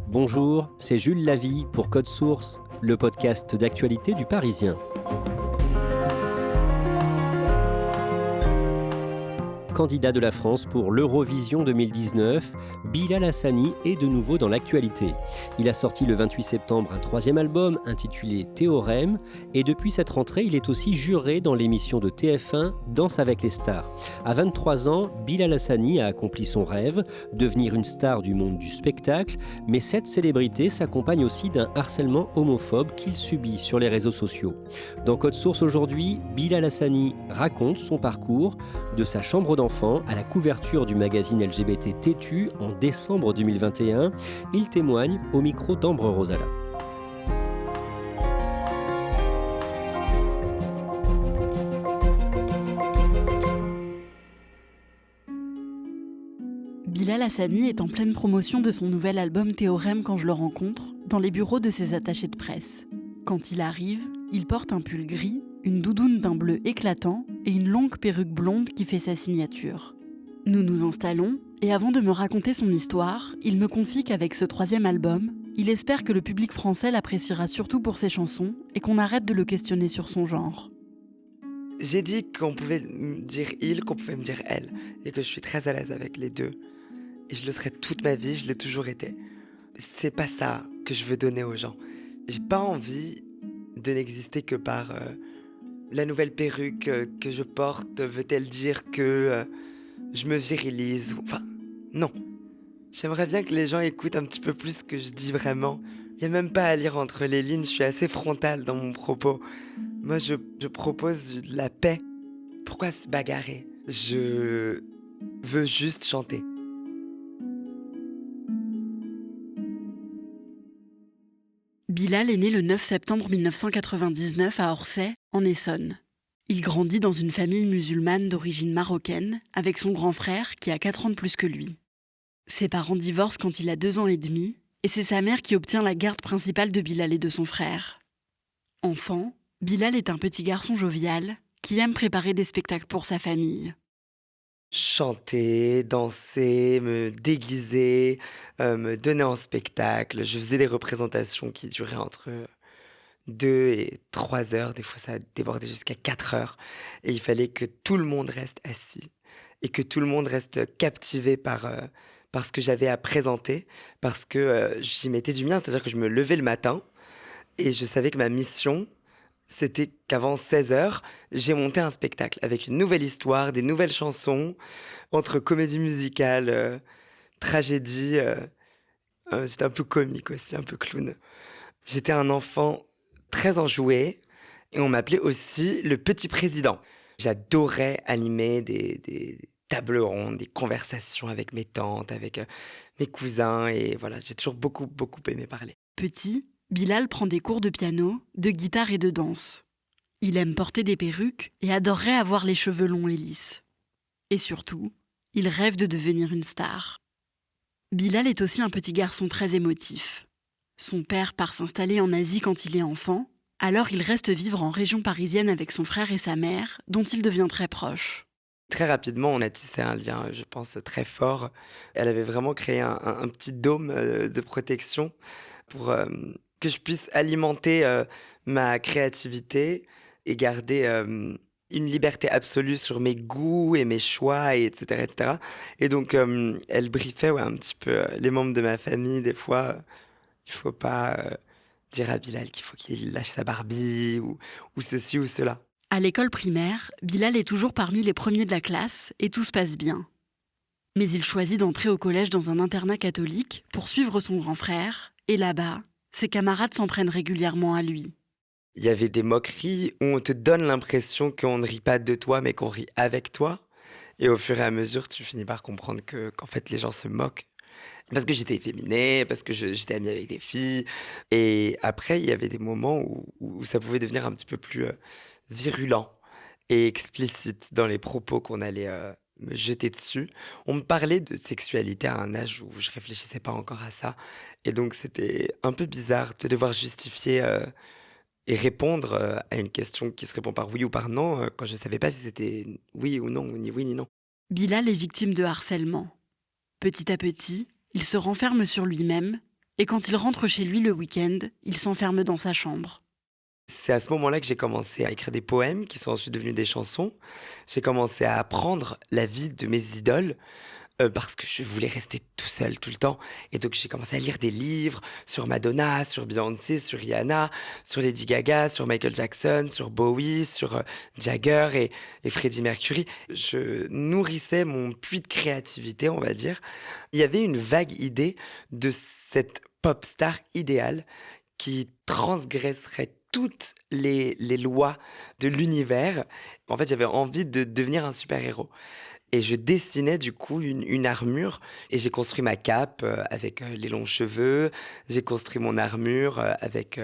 Bonjour, c'est Jules Lavie pour Code Source, le podcast d'actualité du Parisien. Candidat de la France pour l'Eurovision 2019, Bilal Hassani est de nouveau dans l'actualité. Il a sorti le 28 septembre un troisième album intitulé Théorème et depuis cette rentrée, il est aussi juré dans l'émission de TF1 Danse avec les stars. À 23 ans, Bilal Hassani a accompli son rêve, devenir une star du monde du spectacle, mais cette célébrité s'accompagne aussi d'un harcèlement homophobe qu'il subit sur les réseaux sociaux. Dans Code Source aujourd'hui, Bilal Hassani raconte son parcours de sa chambre d'enfant à la couverture du magazine LGBT Têtu en décembre 2021. Il témoigne au micro d'Ambre Rosala. Bilal Hassani est en pleine promotion de son nouvel album Théorème quand je le rencontre, dans les bureaux de ses attachés de presse. Quand il arrive, il porte un pull gris, une doudoune d'un bleu éclatant et une longue perruque blonde qui fait sa signature. Nous nous installons et avant de me raconter son histoire, il me confie qu'avec ce troisième album, il espère que le public français l'appréciera surtout pour ses chansons et qu'on arrête de le questionner sur son genre. J'ai dit qu'on pouvait me dire il, qu'on pouvait me dire elle, et que je suis très à l'aise avec les deux. Et je le serai toute ma vie, je l'ai toujours été. C'est pas ça que je veux donner aux gens. J'ai pas envie de n'exister que par la nouvelle perruque que je porte, veut-elle dire que je me virilise enfin, non. J'aimerais bien que les gens écoutent un petit peu plus ce que je dis vraiment. Il n'y a même pas à lire entre les lignes, je suis assez frontale dans mon propos. Moi, je propose de la paix. Pourquoi se bagarrer ? Je veux juste chanter. Bilal est né le 9 septembre 1999 à Orsay, en Essonne. Il grandit dans une famille musulmane d'origine marocaine, avec son grand frère qui a 4 ans de plus que lui. Ses parents divorcent quand il a 2 ans et demi, et c'est sa mère qui obtient la garde principale de Bilal et de son frère. Enfant, Bilal est un petit garçon jovial, qui aime préparer des spectacles pour sa famille. Chanter, danser, me déguiser, me donner en spectacle. Je faisais des représentations qui duraient entre 2 et 3 heures. Des fois, ça débordait jusqu'à 4 heures. Et il fallait que tout le monde reste assis et que tout le monde reste captivé par ce que j'avais à présenter, parce que j'y mettais du mien. C'est-à-dire que je me levais le matin et je savais que ma mission, c'était qu'avant 16 heures, j'ai monté un spectacle avec une nouvelle histoire, des nouvelles chansons, entre comédie musicale, tragédie. J'étais un peu comique aussi, un peu clown. J'étais un enfant très enjoué et on m'appelait aussi le petit président. J'adorais animer des tables rondes, des conversations avec mes tantes, avec mes cousins et voilà, j'ai toujours beaucoup aimé parler. Petit, Bilal prend des cours de piano, de guitare et de danse. Il aime porter des perruques et adorerait avoir les cheveux longs et lisses. Et surtout, il rêve de devenir une star. Bilal est aussi un petit garçon très émotif. Son père part s'installer en Asie quand il est enfant, alors il reste vivre en région parisienne avec son frère et sa mère, dont il devient très proche. Très rapidement, on a tissé un lien, je pense, très fort. Elle avait vraiment créé un petit dôme de protection pour que je puisse alimenter ma créativité et garder une liberté absolue sur mes goûts et mes choix, et etc., etc. Et donc, elle briefait un petit peu les membres de ma famille. Des fois, il faut pas dire à Bilal qu'il faut qu'il lâche sa Barbie ou ceci ou cela. À l'école primaire, Bilal est toujours parmi les premiers de la classe et tout se passe bien. Mais il choisit d'entrer au collège dans un internat catholique pour suivre son grand frère, et là-bas, ses camarades s'en prennent régulièrement à lui. Il y avait des moqueries où on te donne l'impression qu'on ne rit pas de toi, mais qu'on rit avec toi. Et au fur et à mesure, tu finis par comprendre qu'en fait, les gens se moquent. Parce que j'étais efféminée, parce que j'étais amie avec des filles. Et après, il y avait des moments où ça pouvait devenir un petit peu plus virulent et explicite dans les propos qu'on allait me jeter dessus. On me parlait de sexualité à un âge où je réfléchissais pas encore à ça. Et donc, c'était un peu bizarre de devoir justifier et répondre à une question qui se répond par oui ou par non quand je savais pas si c'était oui ou non, ou ni oui ni non. Bilal est victime de harcèlement. Petit à petit, Il se renferme sur lui-même et quand il rentre chez lui le week-end, il s'enferme dans sa chambre. C'est à ce moment-là que j'ai commencé à écrire des poèmes qui sont ensuite devenus des chansons. J'ai commencé à apprendre la vie de mes idoles parce que je voulais rester tout seul tout le temps. Et donc j'ai commencé à lire des livres sur Madonna, sur Beyoncé, sur Rihanna, sur Lady Gaga, sur Michael Jackson, sur Bowie, sur Jagger et Freddie Mercury. Je nourrissais mon puits de créativité, on va dire. Il y avait une vague idée de cette pop star idéale qui transgresserait toutes les lois de l'univers. En fait, j'avais envie de devenir un super-héros. Et je dessinais du coup une armure et j'ai construit ma cape avec les longs cheveux, j'ai construit mon armure avec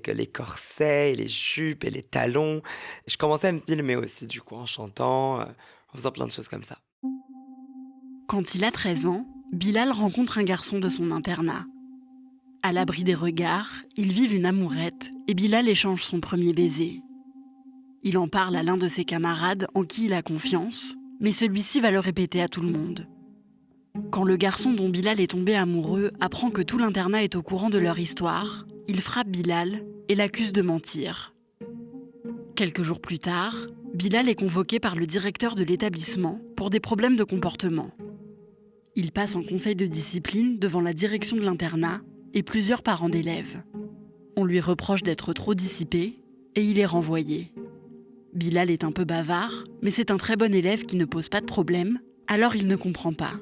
les corsets et les jupes et les talons. Je commençais à me filmer aussi du coup en chantant, en faisant plein de choses comme ça. Quand il a 13 ans, Bilal rencontre un garçon de son internat. À l'abri des regards, ils vivent une amourette et Bilal échange son premier baiser. Il en parle à l'un de ses camarades en qui il a confiance, mais celui-ci va le répéter à tout le monde. Quand le garçon dont Bilal est tombé amoureux apprend que tout l'internat est au courant de leur histoire, il frappe Bilal et l'accuse de mentir. Quelques jours plus tard, Bilal est convoqué par le directeur de l'établissement pour des problèmes de comportement. Il passe en conseil de discipline devant la direction de l'internat et plusieurs parents d'élèves. On lui reproche d'être trop dissipé et il est renvoyé. Bilal est un peu bavard, mais c'est un très bon élève qui ne pose pas de problème, alors il ne comprend pas.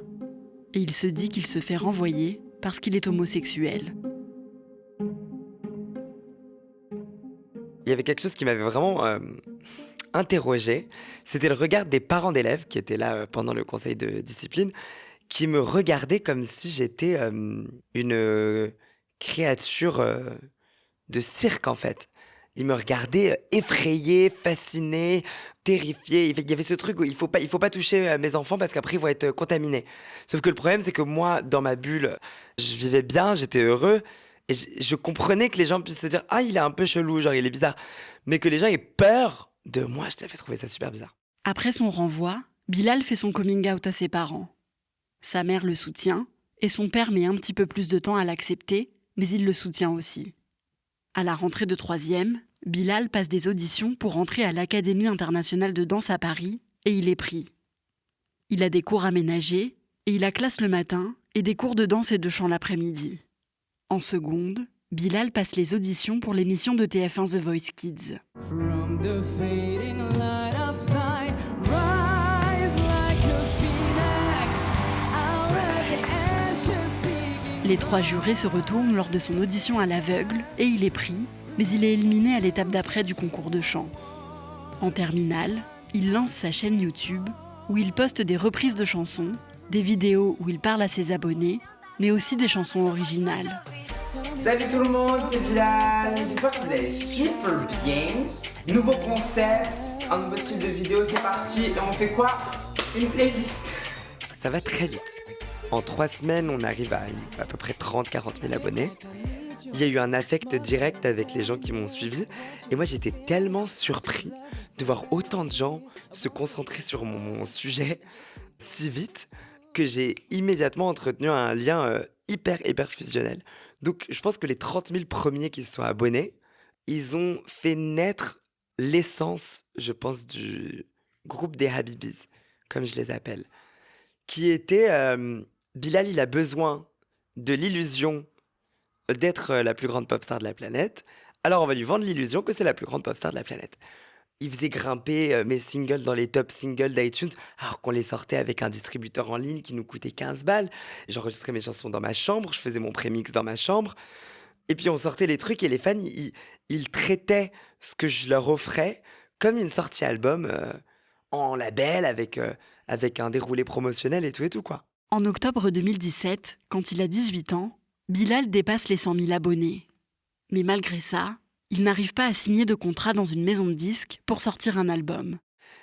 Et il se dit qu'il se fait renvoyer parce qu'il est homosexuel. Il y avait quelque chose qui m'avait vraiment interrogé, c'était le regard des parents d'élèves qui étaient là pendant le conseil de discipline, qui me regardaient comme si j'étais une créature de cirque en fait. Ils me regardaient effrayé, fasciné, terrifié. Il y avait ce truc où il faut pas toucher mes enfants parce qu'après ils vont être contaminés. Sauf que le problème c'est que moi, dans ma bulle, je vivais bien, j'étais heureux. Et je comprenais que les gens puissent se dire « Ah, il est un peu chelou, genre il est bizarre ». Mais que les gens aient peur de moi, je t'avais trouvé ça super bizarre. Après son renvoi, Bilal fait son coming out à ses parents. Sa mère le soutient et son père met un petit peu plus de temps à l'accepter, mais il le soutient aussi. À la rentrée de 3e, Bilal passe des auditions pour entrer à l'Académie internationale de danse à Paris et il est pris. Il a des cours aménagés et il a classe le matin et des cours de danse et de chant l'après-midi. En seconde, Bilal passe les auditions pour l'émission de TF1 The Voice Kids. From the fading light of night, rise like a phoenix, out of the ashes. Les 3 jurés se retournent lors de son audition à l'aveugle et il est pris, mais il est éliminé à l'étape d'après du concours de chant. En terminale, il lance sa chaîne YouTube où il poste des reprises de chansons, des vidéos où il parle à ses abonnés, mais aussi des chansons originales. Salut tout le monde, c'est Bilal. J'espère que vous allez super bien. Nouveau concept, un nouveau style de vidéo, c'est parti. Et on fait quoi? Une playlist. Ça va très vite. En 3 semaines, on arrive à peu près 30-40 000 abonnés. Il y a eu un affect direct avec les gens qui m'ont suivi. Et moi, j'étais tellement surpris de voir autant de gens se concentrer sur mon sujet si vite que j'ai immédiatement entretenu un lien hyper fusionnel. Donc, je pense que les 30 000 premiers qui se sont abonnés, ils ont fait naître l'essence, je pense, du groupe des Habibis, comme je les appelle, qui était Bilal, il a besoin de l'illusion d'être la plus grande pop star de la planète, alors on va lui vendre l'illusion que c'est la plus grande pop star de la planète. Il faisait grimper mes singles dans les top singles d'iTunes, alors qu'on les sortait avec un distributeur en ligne qui nous coûtait 15 balles. J'enregistrais mes chansons dans ma chambre, je faisais mon prémix dans ma chambre. Et puis on sortait les trucs et les fans, ils traitaient ce que je leur offrais comme une sortie album en label avec un déroulé promotionnel et tout quoi. En octobre 2017, quand il a 18 ans, Bilal dépasse les 100 000 abonnés. Mais malgré ça, il n'arrive pas à signer de contrat dans une maison de disques pour sortir un album.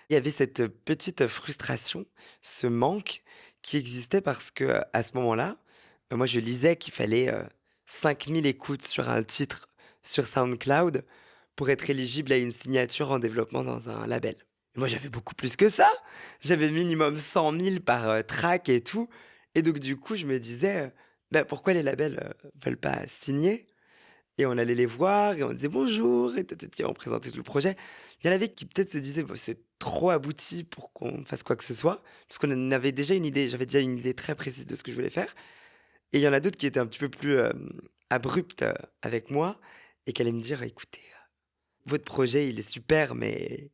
Il y avait cette petite frustration, ce manque qui existait parce que à ce moment-là, moi je lisais qu'il fallait 5000 écoutes sur un titre sur SoundCloud pour être éligible à une signature en développement dans un label. Et moi j'avais beaucoup plus que ça. J'avais minimum 100 000 par track et tout. Et donc, du coup, je me disais, pourquoi les labels veulent pas signer? Et on allait les voir et on disait bonjour, et on présentait tout le projet. Il y en avait qui peut-être se disaient, c'est trop abouti pour qu'on fasse quoi que ce soit, parce qu'on avait déjà une idée, j'avais déjà une idée très précise de ce que je voulais faire. Et il y en a d'autres qui étaient un petit peu plus abruptes avec moi et qui allaient me dire, écoutez, votre projet, il est super, mais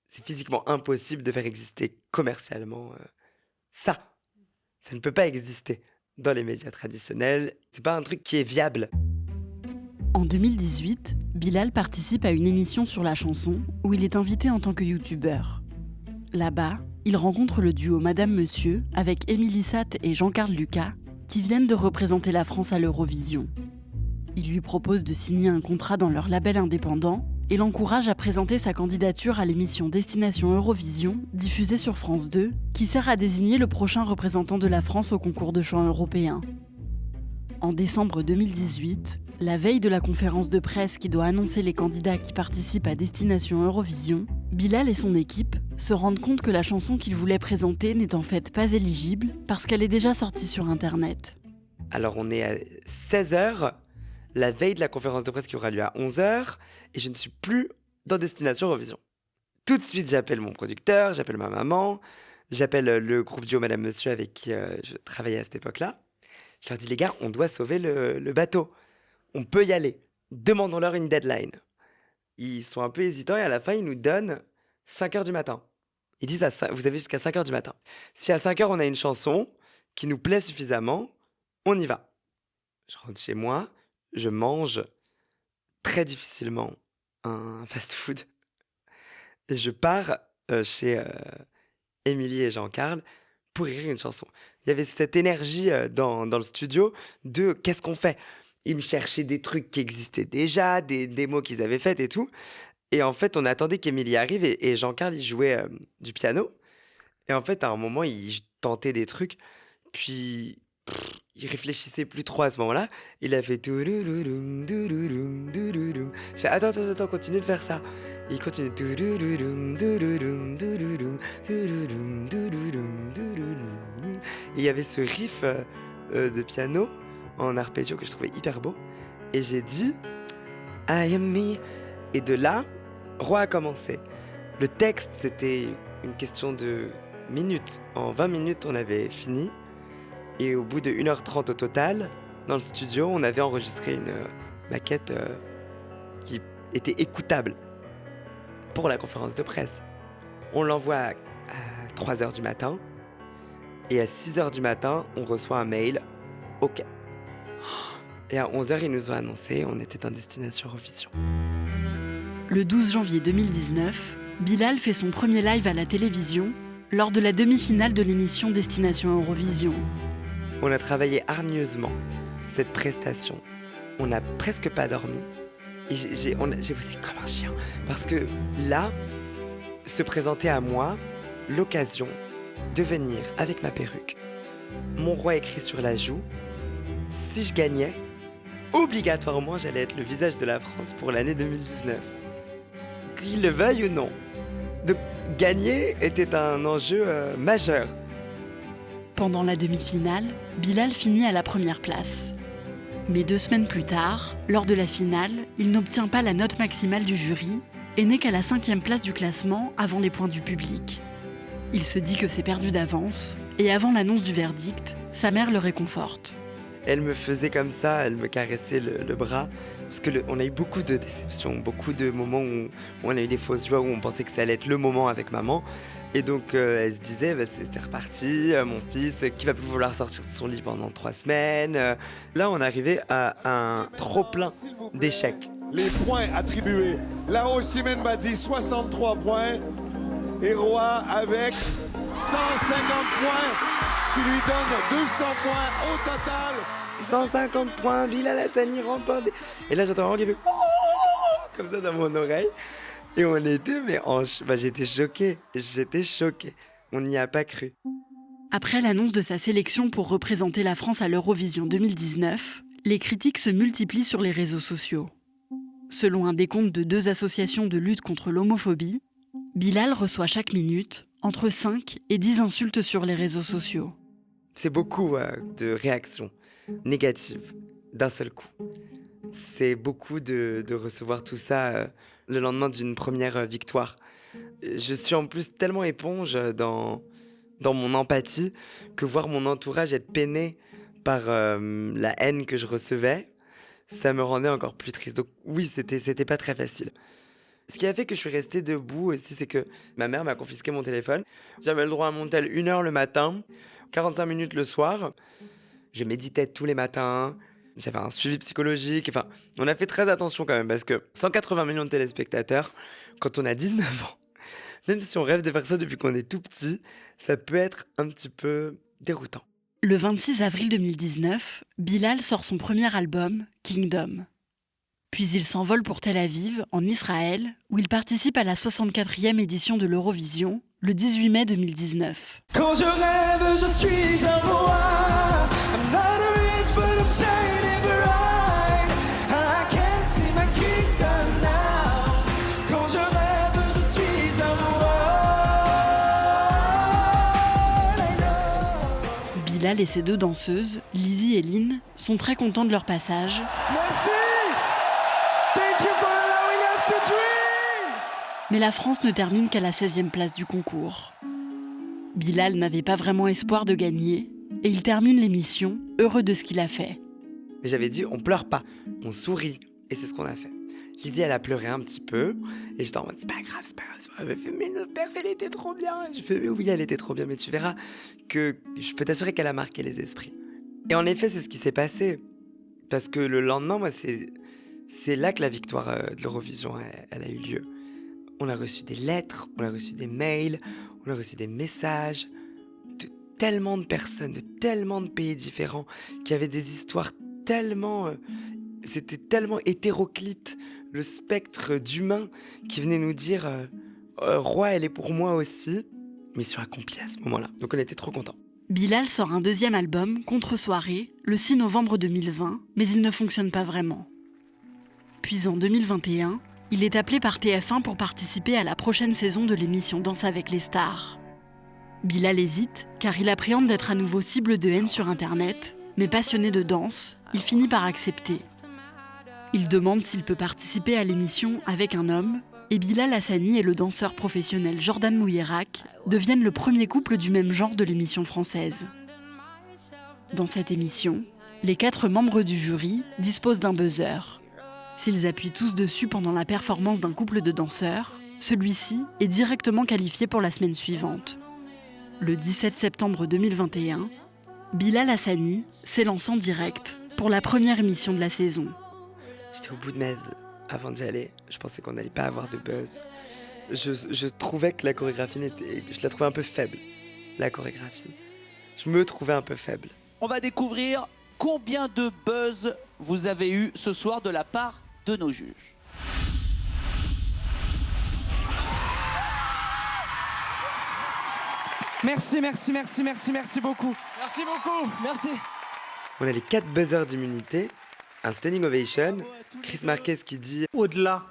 c'est physiquement impossible de faire exister commercialement ça. Ça ne peut pas exister dans les médias traditionnels. C'est pas un truc qui est viable. En 2018, Bilal participe à une émission sur la chanson où il est invité en tant que youtubeur. Là-bas, il rencontre le duo Madame Monsieur avec Émilie Satt et Jean-Carl Lucas qui viennent de représenter la France à l'Eurovision. Il lui propose de signer un contrat dans leur label indépendant et l'encourage à présenter sa candidature à l'émission Destination Eurovision, diffusée sur France 2, qui sert à désigner le prochain représentant de la France au concours de chant européen. En décembre 2018, la veille de la conférence de presse qui doit annoncer les candidats qui participent à Destination Eurovision, Bilal et son équipe se rendent compte que la chanson qu'ils voulaient présenter n'est en fait pas éligible parce qu'elle est déjà sortie sur Internet. Alors on est à 16h, la veille de la conférence de presse qui aura lieu à 11h, et je ne suis plus dans Destination Eurovision. Tout de suite, j'appelle mon producteur, j'appelle ma maman, j'appelle le groupe duo Madame Monsieur avec qui je travaillais à cette époque-là. Je leur dis, les gars, on doit sauver le bateau. On peut y aller. Demandons-leur une deadline. Ils sont un peu hésitants et à la fin, ils nous donnent 5h du matin. Ils disent, vous avez jusqu'à 5h du matin. Si à 5h, on a une chanson qui nous plaît suffisamment, on y va. Je rentre chez moi, je mange très difficilement un fast-food. Et je pars chez Émilie et Jean-Carl pour écrire une chanson. Il y avait cette énergie dans le studio de qu'est-ce qu'on fait? Ils me cherchaient des trucs qui existaient déjà, des démos qu'ils avaient faites et tout. Et en fait, on attendait qu'Émilie arrive et Jean-Carl, il jouait du piano. Et en fait, à un moment, il tentait des trucs. Puis, il réfléchissait plus trop à ce moment-là. Il a fait... Je fais, attends, continue de faire ça. Et il continue... Et il y avait ce riff de piano en arpeggio que je trouvais hyper beau. Et j'ai dit I am me. Et de là, Roi a commencé. Le texte, c'était une question de minutes. En 20 minutes, on avait fini. Et au bout de 1h30 au total, dans le studio, on avait enregistré une maquette qui était écoutable pour la conférence de presse. On l'envoie à 3h du matin. Et à 6h du matin, on reçoit un mail. OK. Et à 11h, ils nous ont annoncé, on était en Destination Eurovision. Le 12 janvier 2019, Bilal fait son premier live à la télévision lors de la demi-finale de l'émission Destination Eurovision. On a travaillé hargneusement cette prestation. On n'a presque pas dormi. Et j'ai bossé comme un chien. Parce que là, se présentait à moi l'occasion de venir avec ma perruque. Mon roi écrit sur la joue. Si je gagnais, obligatoirement, j'allais être le visage de la France pour l'année 2019. Qu'il le veuille ou non. Donc, gagner était un enjeu majeur. Pendant la demi-finale, Bilal finit à la première place. Mais 2 semaines plus tard, lors de la finale, il n'obtient pas la note maximale du jury et n'est qu'à la 5e place du classement avant les points du public. Il se dit que c'est perdu d'avance et avant l'annonce du verdict, sa mère le réconforte. Elle me faisait comme ça, elle me caressait le bras. Parce qu'on a eu beaucoup de déceptions, beaucoup de moments où on a eu des fausses joies, où on pensait que ça allait être le moment avec maman. Et donc elle se disait, c'est reparti, mon fils qui va plus vouloir sortir de son lit pendant 3 semaines. Là, on arrivait à un trop-plein d'échecs. Les points attribués. Là-haut, Chimène Badi, 63 points. Et Roi avec 150 points, qui lui donne 200 points au total. 150 points, Bilal Hassani remporte. Et là, j'entends vraiment qu'il fait comme ça dans mon oreille. Et on était, mais j'étais choqué. On n'y a pas cru. Après l'annonce de sa sélection pour représenter la France à l'Eurovision 2019, les critiques se multiplient sur les réseaux sociaux. Selon un décompte de 2 associations de lutte contre l'homophobie, Bilal reçoit chaque minute entre 5 et 10 insultes sur les réseaux sociaux. C'est beaucoup de réactions négatives d'un seul coup. C'est beaucoup de recevoir tout ça le lendemain d'une première victoire. Je suis en plus tellement éponge dans mon empathie que voir mon entourage être peiné par la haine que je recevais, ça me rendait encore plus triste. Donc oui, c'était pas très facile. Ce qui a fait que je suis restée debout aussi, c'est que ma mère m'a confisqué mon téléphone. J'avais le droit à mon tel 1h le matin, 45 minutes le soir. Je méditais tous les matins. J'avais un suivi psychologique. Enfin, on a fait très attention quand même parce que 180 millions de téléspectateurs, quand on a 19 ans, même si on rêve de faire ça depuis qu'on est tout petit, ça peut être un petit peu déroutant. Le 26 avril 2019, Bilal sort son premier album, Kingdom. Puis il s'envole pour Tel Aviv, en Israël, où il participe à la 64e édition de l'Eurovision, le 18 mai 2019. Quand je rêve, je suis un roi. I'm not rich, but I'm shining bright. I can't see my kingdom now. Quand je rêve, je suis un roi. Bilal et ses 2 danseuses, Lizzie et Lynn, sont très contents de leur passage. Merci. Thank you for allowing us to dream. Mais la France ne termine qu'à la 16e place du concours. Bilal n'avait pas vraiment espoir de gagner, et il termine l'émission heureux de ce qu'il a fait. Mais j'avais dit, on pleure pas, on sourit. Et c'est ce qu'on a fait. Lizzie, elle a pleuré un petit peu. Et j'étais en mode, c'est pas grave, c'est pas grave. Elle m'a fait, mais le père, elle était trop bien. Je fais, mais oui, elle était trop bien. Mais tu verras que je peux t'assurer qu'elle a marqué les esprits. Et en effet, c'est ce qui s'est passé. Parce que le lendemain, moi, c'est là que la victoire de l'Eurovision, elle a eu lieu. On a reçu des lettres, on a reçu des mails, on a reçu des messages de tellement de personnes, de tellement de pays différents, qui avaient des histoires tellement... c'était tellement hétéroclite, le spectre d'humains qui venait nous dire Roi, elle est pour moi aussi. Mission accomplie à ce moment-là. Donc on était trop contents. Bilal sort un 2e album, Contre-soirée, le 6 novembre 2020, mais il ne fonctionne pas vraiment. Puis en 2021, il est appelé par TF1 pour participer à la prochaine saison de l'émission Danse avec les stars. Bilal hésite, car il appréhende d'être à nouveau cible de haine sur Internet, mais passionné de danse, il finit par accepter. Il demande s'il peut participer à l'émission avec un homme, et Bilal Hassani et le danseur professionnel Jordan Mouillerak deviennent le premier couple du même genre de l'émission française. Dans cette émission, les 4 membres du jury disposent d'un buzzer. S'ils appuient tous dessus pendant la performance d'un couple de danseurs, celui-ci est directement qualifié pour la semaine suivante. Le 17 septembre 2021, Bilal Hassani s'élance en direct pour la première émission de la saison. J'étais au bout de ma vie avant d'y aller. Je pensais qu'on n'allait pas avoir de buzz. Je trouvais que la chorégraphie je la trouvais un peu faible, la chorégraphie. Je me trouvais un peu faible. On va découvrir combien de buzz vous avez eu ce soir de la part de nos juges. Merci beaucoup. Merci beaucoup. Merci. On a les 4 buzzers d'immunité, un standing ovation, Chris Marquez qui dit au-delà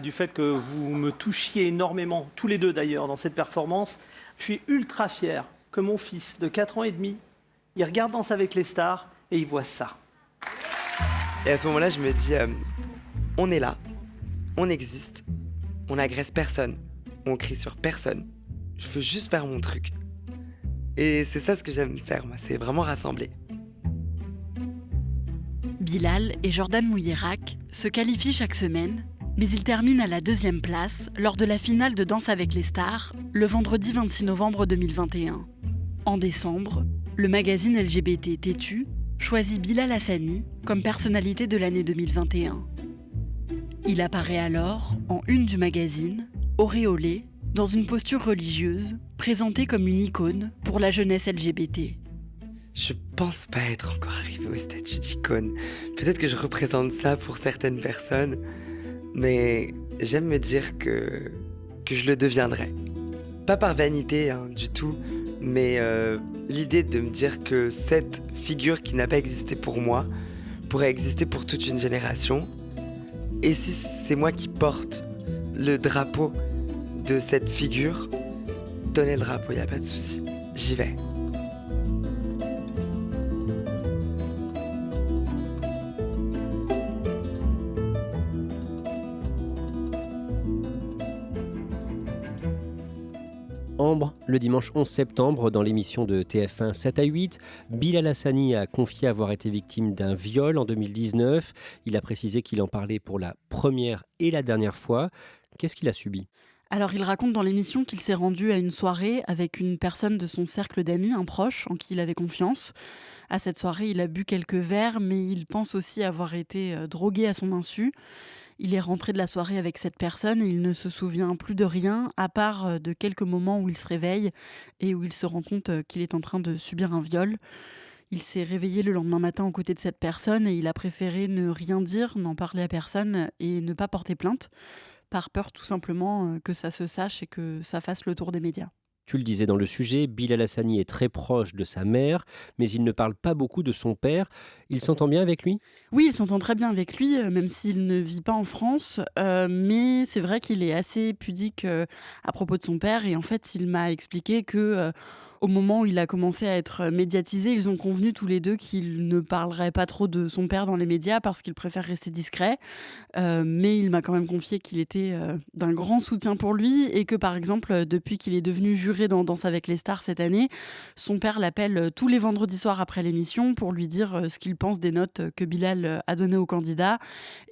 du fait que vous me touchiez énormément, tous les deux d'ailleurs, dans cette performance, je suis ultra fier que mon fils de 4 ans et demi, il regarde Danse avec les stars et il voit ça. Et à ce moment-là, je me dis, on est là, on existe, on n'agresse personne, on crie sur personne. Je veux juste faire mon truc. Et c'est ça ce que j'aime faire, moi, c'est vraiment rassembler. Bilal et Jordan Mouillerak se qualifient chaque semaine, mais ils terminent à la 2e place lors de la finale de Danse avec les stars, le vendredi 26 novembre 2021. En décembre, le magazine LGBT Têtu choisit Bilal Hassani comme personnalité de l'année 2021. Il apparaît alors en une du magazine, auréolé, dans une posture religieuse, présentée comme une icône pour la jeunesse LGBT. Je pense pas être encore arrivée au statut d'icône. Peut-être que je représente ça pour certaines personnes, mais j'aime me dire que je le deviendrai. Pas par vanité du tout, mais l'idée de me dire que cette figure qui n'a pas existé pour moi pourrait exister pour toute une génération. Et si c'est moi qui porte le drapeau de cette figure, donnez le drapeau, y a pas de souci. J'y vais. septembre. Le dimanche 11 septembre, dans l'émission de TF1 7 à 8, Bilal Hassani a confié avoir été victime d'un viol en 2019. Il a précisé qu'il en parlait pour la première et la dernière fois. Qu'est-ce qu'il a subi ? Alors il raconte dans l'émission qu'il s'est rendu à une soirée avec une personne de son cercle d'amis, un proche en qui il avait confiance. À cette soirée, il a bu quelques verres, mais il pense aussi avoir été drogué à son insu. Il est rentré de la soirée avec cette personne et il ne se souvient plus de rien, à part de quelques moments où il se réveille et où il se rend compte qu'il est en train de subir un viol. Il s'est réveillé le lendemain matin aux côtés de cette personne et il a préféré ne rien dire, n'en parler à personne et ne pas porter plainte, par peur tout simplement que ça se sache et que ça fasse le tour des médias. Tu le disais dans le sujet, Bilal Hassani est très proche de sa mère, mais il ne parle pas beaucoup de son père. Il s'entend bien avec lui ? Oui, il s'entend très bien avec lui, même s'il ne vit pas en France. Mais c'est vrai qu'il est assez pudique à propos de son père. Et en fait, il m'a expliqué que au moment où il a commencé à être médiatisé, ils ont convenu tous les deux qu'il ne parlerait pas trop de son père dans les médias parce qu'il préfère rester discret. Mais il m'a quand même confié qu'il était d'un grand soutien pour lui et que, par exemple, depuis qu'il est devenu juré dans Danse avec les stars cette année, son père l'appelle tous les vendredis soirs après l'émission pour lui dire ce qu'il pense des notes que Bilal a données au candidat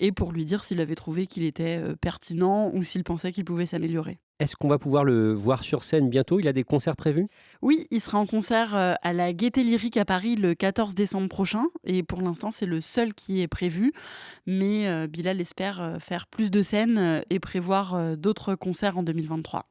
et pour lui dire s'il avait trouvé qu'il était pertinent ou s'il pensait qu'il pouvait s'améliorer. Est-ce qu'on va pouvoir le voir sur scène bientôt ? Il a des concerts prévus ? Oui, il sera en concert à la Gaîté Lyrique à Paris le 14 décembre prochain. Et pour l'instant, c'est le seul qui est prévu. Mais Bilal espère faire plus de scènes et prévoir d'autres concerts en 2023.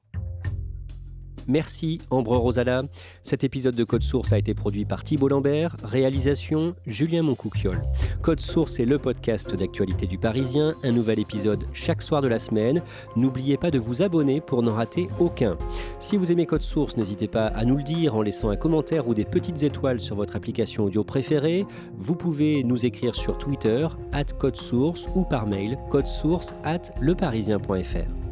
Merci Ambre Rosala. Cet épisode de Code Source a été produit par Thibault Lambert, réalisation Julien Moncouquiol. Code Source est le podcast d'actualité du Parisien, un nouvel épisode chaque soir de la semaine. N'oubliez pas de vous abonner pour n'en rater aucun. Si vous aimez Code Source, n'hésitez pas à nous le dire en laissant un commentaire ou des petites étoiles sur votre application audio préférée. Vous pouvez nous écrire sur Twitter @codesource ou par mail codesource@leparisien.fr.